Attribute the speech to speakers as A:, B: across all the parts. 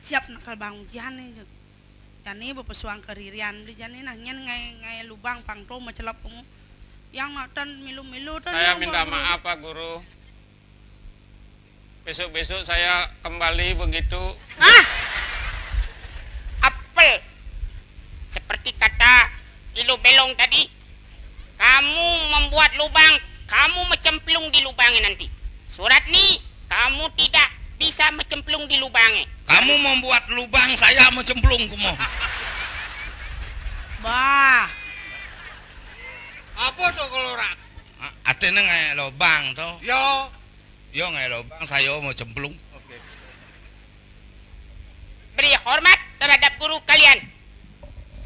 A: siap nakal bang jani jani berpesuang keririan di jani nah nyen ngai lubang pangto macelap kamu yang makan milu-milu.
B: Saya minta maaf Pak Guru. Besok-besok saya kembali begitu.
C: Hah? Apel. Seperti kata Ilo Belong tadi, kamu membuat lubang, kamu mencemplung di lubangnya nanti. Surat nih, kamu tidak bisa mencemplung di lubangnya.
D: Kamu membuat lubang, saya mencemplung kamu.
A: Bah.
E: Apa tuh kalau rak?
D: Atene ngai lubang toh.
E: Yo
D: ngai lubang, saya mau cemplung.
E: Oke.
C: Beri hormat terhadap guru kalian.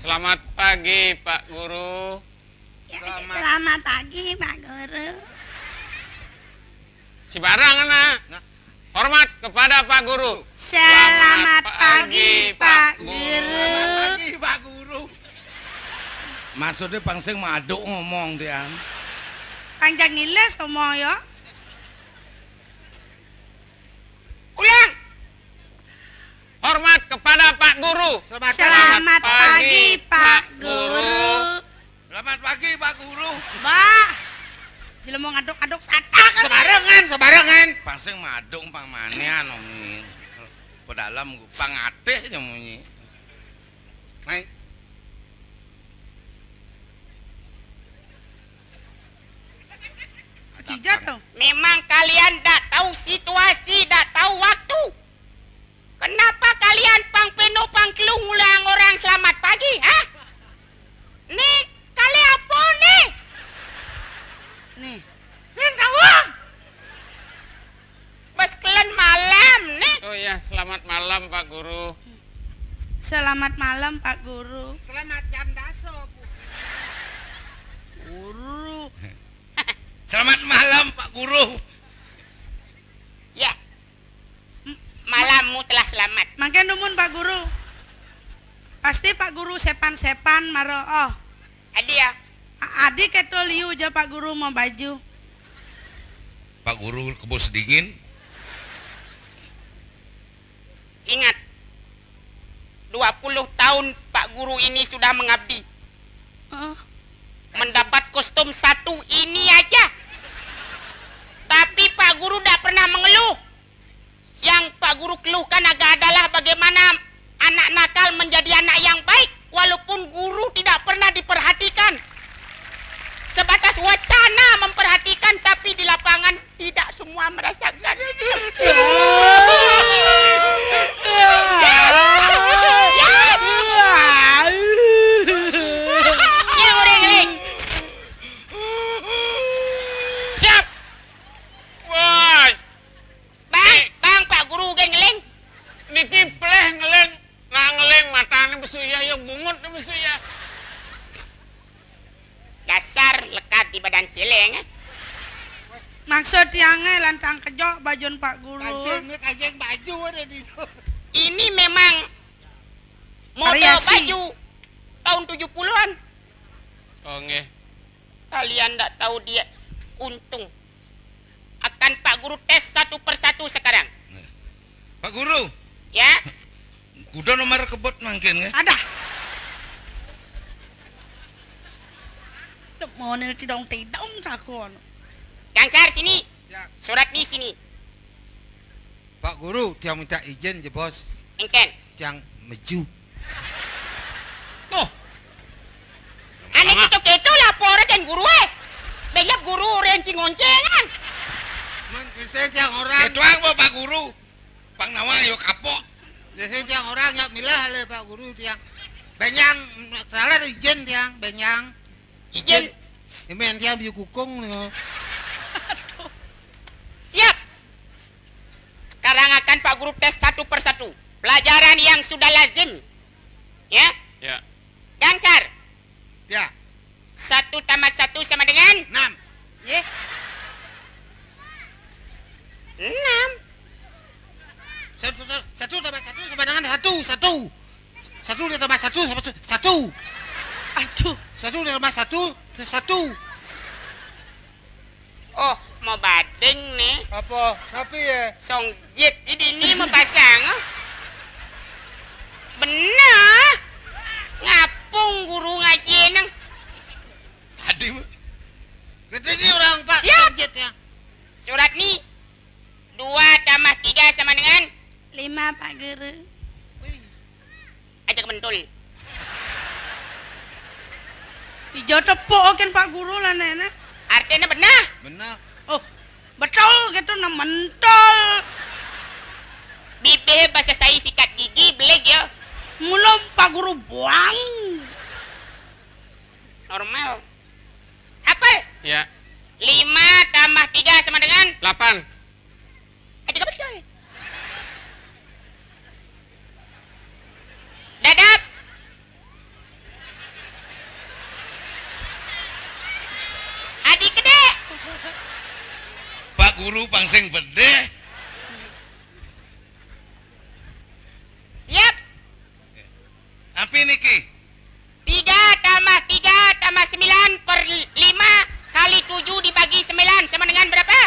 B: Selamat pagi Pak Guru.
A: Selamat pagi Pak Guru.
B: Si barang anak. Hormat kepada Pak Guru.
A: Selamat pagi Pak Guru.
E: Selamat pagi Pak Guru.
D: Maksudnya pangsing maduk ngomong dia.
A: Panjang ngiles semua ya.
C: Ulang.
B: Hormat kepada Pak Guru.
A: Selamat pagi Pak Guru.
D: Selamat pagi Pak Guru.
A: Bah. Bila mau ngaduk-aduk satak.
E: Sebarengan.
D: Pangsing maduk pangmanian omi. Pedalam pangateh nyemunyi.
E: Hai.
A: Kijat tuh.
C: Memang kalian tidak tahu situasi, tidak tahu waktu. Kenapa kalian pangpeno pangkelung ulang orang selamat pagi, hah? Nih, kalian apa nih?
A: Nih.
C: Yang tahu? Bas kalian malam nih.
B: Oh ya, selamat malam Pak Guru.
A: Selamat malam Pak Guru.
E: Selamat jam daso.
A: Guru.
D: Selamat malam Pak Guru.
C: Ya. Malammu telah selamat.
A: Makin numun Pak Guru. Pasti Pak Guru sepan-sepan maro. Oh.
C: Adi ya.
A: Adik keto liu aja Pak Guru mau baju.
D: Pak Guru kebos dingin.
C: Ingat. 20 tahun Pak Guru ini sudah mengabdi.
A: Oh.
C: Mendapat kostum satu ini aja. Tapi Pak Guru tidak pernah mengeluh. Yang Pak Guru keluhkan adalah bagaimana anak nakal menjadi anak yang baik. Walaupun guru tidak pernah diperhatikan. Sebatas wacana memperhatikan, tapi di lapangan tidak semua merasakan. Siap.
B: Wah,
C: Bang, Pak Guru gengeleng.
B: niki pleh ngeleng. Nah ngeleng matanya besuya ya bungut besuya.
C: Dasar lekat di badan celeng.
A: Maksud yangnya lantang kejok bajon Pak Guru.
E: Kancing baju ada di.
C: Ini memang model
A: Variasi.
C: baju tahun 70-an.
B: Oh nggih.
C: Kalian tidak tahu dia untung. Akan Pak Guru tes satu persatu sekarang.
D: Pak Guru,
C: Ya,
D: kuda nomor kebot mungkin nggak?
A: Ada. Mau nih tidong takon.
C: Gangsar sini.
E: Ya.
C: Surat di sini.
E: Pak Guru, dia minta izin je bos.
C: Engken.
E: Yang maju.
C: Tuh. Aneh gitu laporan kan guru Banyak guru rencing ngoncengan.
E: Saya yang orang.
D: Ketuang Pak Guru. Pang nawa yo kapok.
E: Saya yang orang yang milah le Pak Guru tiang. Benyang salah izin tiang benyang.
C: Izin.
E: Imen tiang biu kukung nih.
C: Siap. Sekarang akan Pak Guru tes satu persatu. Pelajaran yang sudah lazim. Ya.
B: Ya.
C: Gangsar.
E: Ya.
C: 1 tambah 1 sama dengan
E: 6.
A: Ye.
C: 6.
E: Satu tambah satu sama dengan satu. Satu ditambah satu.
A: Aduh.
E: Satu ditambah satu.
C: Oh, mau badeng nih.
E: Apa? Tapi ya.
C: Songjit jadi ini mau pasang. Benar. Ngapung guru ngaji nang.
D: Tadi mah.
E: Kita ini orang Pak
C: Siap.
E: Sarjet ya.
C: Surat ni 2 tambah 3 sama dengan
A: 5 Pak Guru.
C: ajak bentul.
A: Ijo tepuk kan Pak Guru lah nenek.
C: Artinya benar.
E: Benar.
A: Oh, betul gitu nah mentol.
C: Bibir bahasa saya sikat gigi beleg ya.
A: Mulai Pak Guru buang.
C: Normal. Apa?
B: Ya,
C: 5 tambah 3 sama dengan
B: 8.
C: ajak betul. Dadap. Adik gede.
D: Pak Guru pangsing pede.
C: Siap.
D: Apa niki?
C: 3 tambah 3 tambah 9 per 5 kali 7 dibagi 9 sama dengan berapa?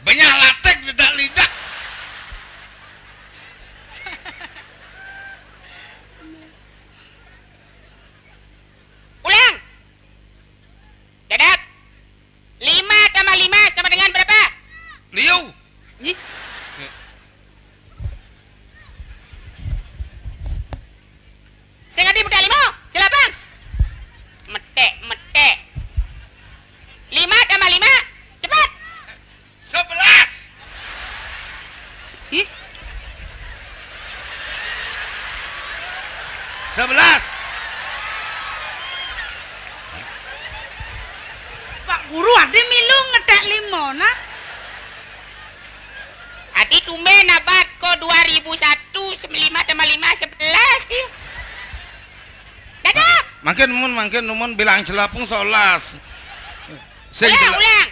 D: Banyak latek dedak lidah.
C: Ulang. Dadap. 5 tambah 5 sama dengan berapa?
D: Liu.
A: Ih,
C: Saya ngerti budak 5. Silapan. Metek, metek. 5 tambah 5. Cepat.
D: 11.
A: ih,
D: 11.
A: Pak Guru ada milu ngetek 5 nah.
C: Adi tumben nabat ko 2001 5 tambah 5 11 dia. Dadah.
D: Makin numun bilang celapung 11. Sing
C: Ulang.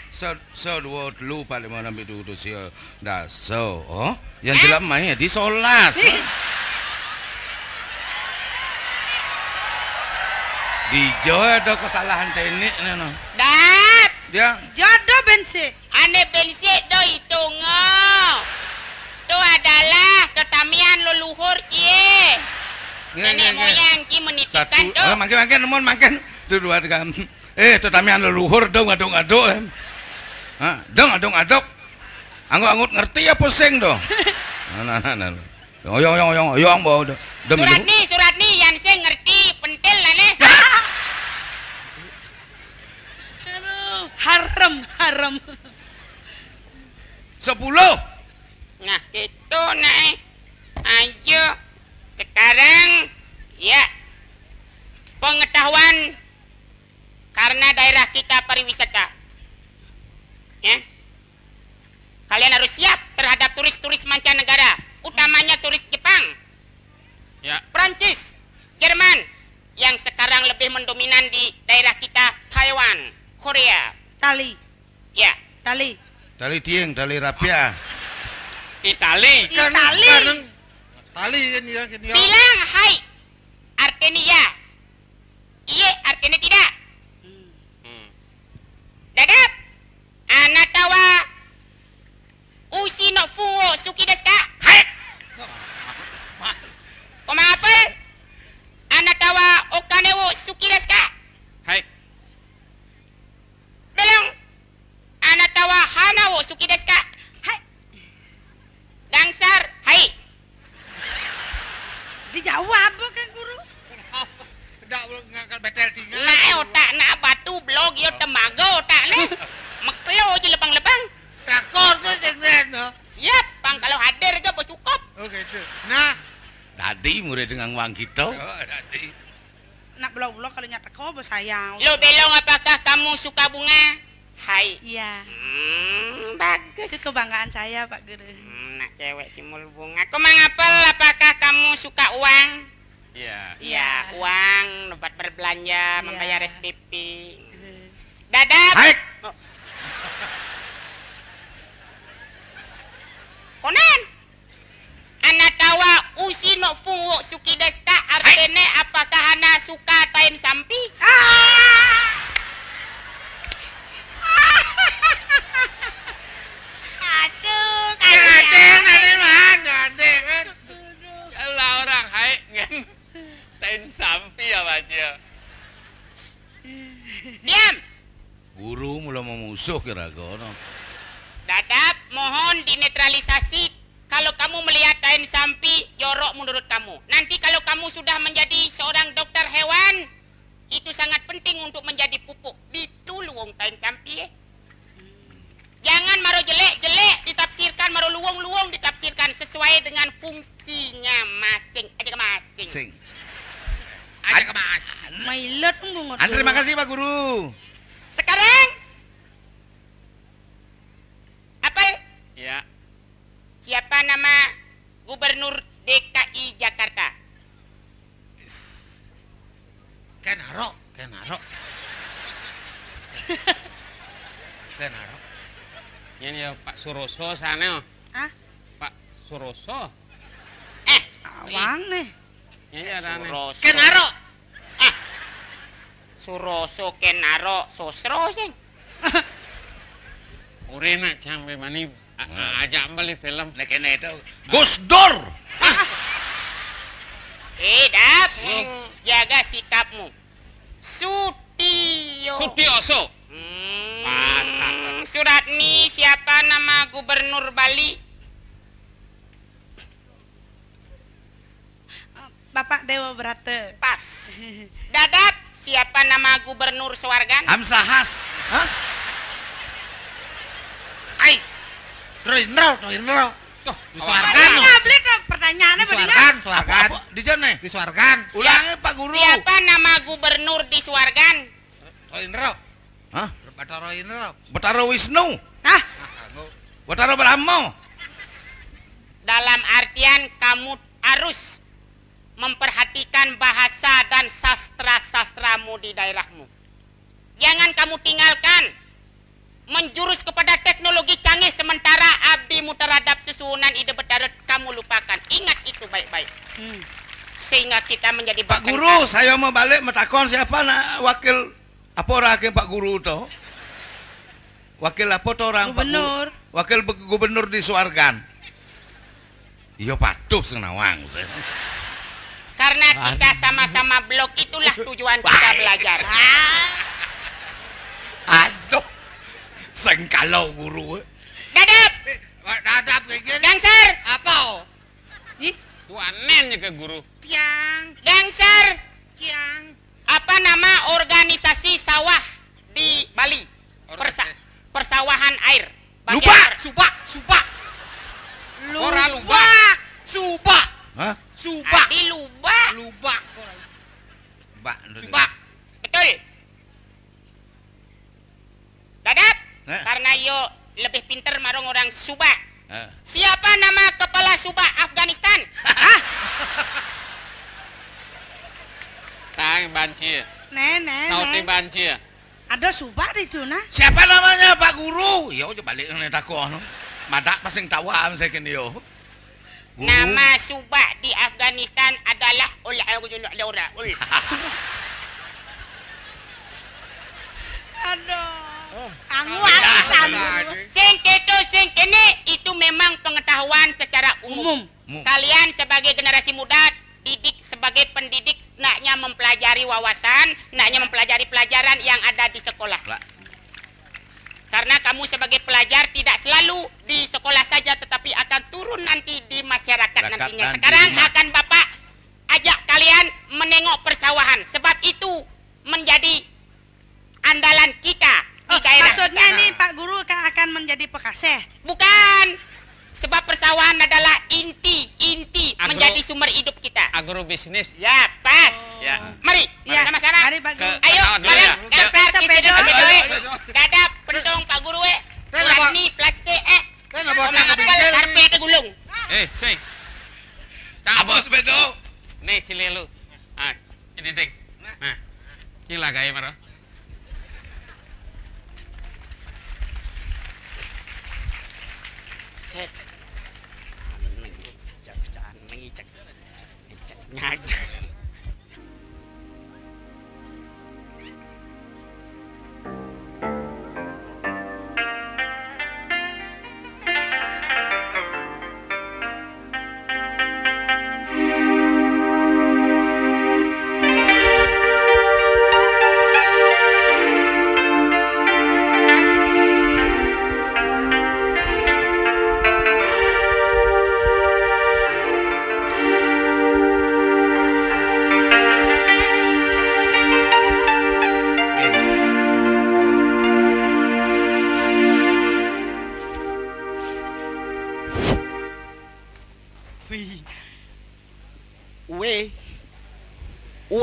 D: so dua dulu paling mana bidu tu sia dah so oh yang celap main di 11. Di Jawa ada kesalahan teknik no.
C: Dat.
D: Dia
A: Jodoh bensin.
C: Ane bensik do itu ngau. Itu adalah ketamian leluhur cie. Nenek moyang cie menitipkan
D: satu
C: tu.
D: makin numun makin tu dua tiga tetamian leluhur dong aduk-aduk dong aduk-aduk anggut ngerti ya pusing dong nah oyong bawa dah
C: Surat ni yang saya ngerti pentil lah ne.
A: Aduh, haram.
D: 10.
C: Nah gitu nah. Ayo sekarang ya pengetahuan karena daerah kita pariwisata. Ya. Kalian harus siap terhadap turis-turis mancanegara, utamanya turis Jepang,
B: Ya,
C: Prancis, Jerman, yang sekarang lebih mendominan di daerah kita, Taiwan, Korea.
A: Tali,
C: Ya,
A: tali.
D: Tali tiang, tali rapia.
B: Itali.
A: Itali.
E: Tali kan dia kan dia.
C: bilang hai, artinya ya, iya artinya tidak. Dadap, anatawa, usi no fuo suki desu ka?
D: Hai.
C: Omang apel, anatawa okane wo suki desu ka?
B: Hai.
C: Belong, anatawa hana wo suki desu ka?
A: Hai,
C: Gangsar, hai.
A: dijawab kan Guru.
E: Dak ngangkat betel tinggal.
C: Nah otak nak batu blog yo temaga otak ni. Meklo je lebang-lebang.
E: Takor tu sengren no.
C: Siap, bang kalau hadir ke bercukup.
E: Oh gitu. Nah,
D: Tadi murid dengan wang kita.
E: tadi.
A: Nak belok-belok kalau nyata kau bersayang.
C: Lo belong apakah kamu suka bunga? Hai.
A: Iya,
C: Bagus.
A: itu kebanggaan saya Pak Guru.
C: Nak cewek simul bunga. Komang apel, apakah kamu suka uang?
B: Ya.
C: Ya, uang, tempat berbelanja,
A: Iya.
C: membayar SPP. Dadap.
D: Hai.
C: Konan. Anatawa usi no fungo suki desu ka? Artinya apakah ana suka tain sampi?
E: Kadang ada mah.
D: Guru mula memusuh kira kono.
C: Dadap, mohon dinetralisasi. Kalau kamu melihat kain sampi, jorok menurut kamu. Nanti kalau kamu sudah menjadi seorang dokter hewan, itu sangat penting untuk menjadi pupuk. Ditulu wong kain sampi. Jangan maro jelek-jelek ditafsirkan, maro luwung-luwung ditafsirkan sesuai dengan fungsinya masing. Aja ke masing.
D: Sing.
E: Aja kemas.
A: Mailet bungot.
D: Terima kasih Pak Guru.
C: Sekarang apa?
B: Ya.
C: Siapa nama Gubernur DKI Jakarta?
E: Kenaro.
B: Ini ya Pak Suroso sana.
A: Ah,
B: Pak Suroso.
A: awang nih.
B: Ini ada nih.
C: Suroso.
E: Kenaro.
C: Suroso Kenaro Sosro sing.
B: Urena jambe mani aja beli film.
D: Nek kene itu Gus Dur.
C: Dap, jaga sikapmu.
B: Sutioso.
C: Suratni, siapa nama Gubernur Bali?
A: Bapak Dewa Brata.
C: Pas. Dadap, siapa nama Gubernur Swargan?
D: Hamsahas. Hah?
E: Ai. Roindro.
B: Tuh,
E: Disuarkan.
A: Ngablit pertanyaannya
E: Disuarkan.
D: Apa? Di jane.
E: Disuarkan.
D: Ulangi Pak Guru.
C: Siapa nama Gubernur di Swargan?
E: Roindro.
D: Hah?
E: Batara Roindro.
D: Betara Wisnu.
A: Ah,
D: Betara Brahmo.
C: Dalam artian kamu harus memperhatikan bahasa dan sastra-sastramu di daerahmu. Jangan kamu tinggalkan menjurus kepada teknologi canggih sementara abdimu terhadap susunan ide betara kamu lupakan. Ingat itu baik-baik. Sehingga kita menjadi
D: Pak Guru, saya mau balik metakon siapa nak wakil apa orang Pak Guru toh? Wakil apa toh orang
A: Gubernur.
D: Pak Guru? Wakil Gubernur di Swargan. Iya patuh senawang saya.
C: Karena kita sama-sama blok, itulah tujuan kita belajar.
D: Aduh. Sengkalau guru.
C: Dadap,
E: Dadap kayak gini.
C: Gangsar,
E: Apa?
A: Ih,
B: tuh anehnya ke guru.
E: Tiang.
C: Gangsar.
E: Tiang.
C: Apa nama organisasi sawah di Bali? Persawahan air.
D: Lupa.
E: Subak.
B: Ora lubak.
E: Subak.
D: Hah?
E: Subak.
C: Di Lubak.
E: Lubak.
D: Pak.
E: Subak.
C: Betul. Dadap.
D: Eh.
C: Karena yo lebih pinter marong orang Subak.
D: Eh.
C: Siapa nama kepala Subak Afghanistan?
B: Tang banci. Sauti
A: nenek.
B: banci.
A: Ada subak di sana.
D: Siapa namanya Pak Guru? Ya udah balik nih takon. Madak pasing tawam saya kini yo. Guru.
C: Nama Subak di Afghanistan adalah
A: Aduh.
C: Sing kene itu memang pengetahuan secara umum. Kalian sebagai generasi muda, didik sebagai pendidik, naknya mempelajari wawasan, naknya mempelajari pelajaran yang ada di sekolah. Karena kamu sebagai pelajar tidak selalu di sekolah saja, tetapi akan turun nanti di masyarakat nantinya. Sekarang akan Bapak ajak kalian menengok persawahan, sebab itu menjadi andalan kita di daerah.
A: Maksudnya
C: kita.
A: ini Pak Guru akan menjadi pekaseh.
C: Bukan, sebab persawahan adalah inti menjadi sumber hidup kita.
B: Agrobisnis.
C: Ya, pas.
B: Ya.
C: Mari,
A: Ya,
C: sama-sama.
A: mari Pak Guru.
B: Ke-
C: Ayo,
B: Kenalan dulu
C: kalian
B: ya.
C: Gangsar,
A: Sepedo.
C: Kisedo,
E: Ayo.
C: Dadap, pentong Pak Guru
E: Kenapa?
C: Warni, plastik
E: Kenapa
C: Sama
E: dia
C: apel,
E: kepikir?
C: karpet gulung.
B: Sing.
D: Apa
B: Cabut.
D: sepedo?
B: Nih sili lu. Ah, ini ding. Nah. Gila gaya marah.
C: Cek. Nyajak.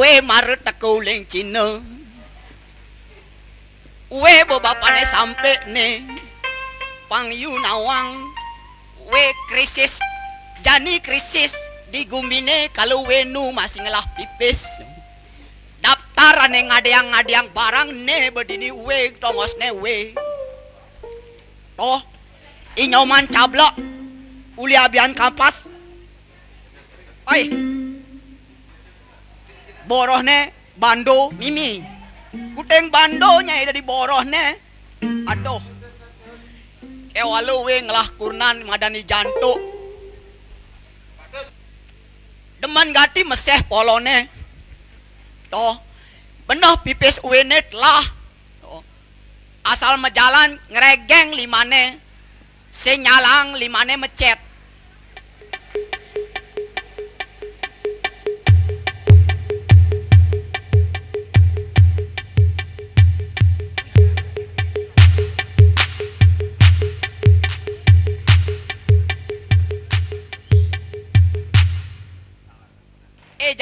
F: we maret takuling Cina. We bapane sampe ne pang Yunawang we krisis jani krisis di gumbine kalau we nu masih ngelah pipis daftaran yang ngadiang barang ne bedini we tongos ne we toh inyoman cablok uli abian kampas oi borohne bando mimi kuteng bandonya ada di borohne aduh kewalu we ngelah kurnan madani jantuk deman gati meseh polone toh benoh pipis uene telah asal mejalan ngeregeng limane senyalang limane mecet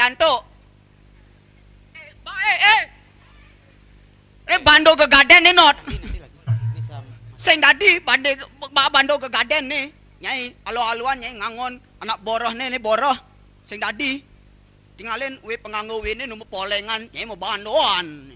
F: jantuk bando ke gaden nih not sing tadi bando ke gaden nih nyai alu-aluan nyai ngangon anak boroh nih boroh sing tadi tinggalin we penganggo we nih numu polengan nyai mau bandoan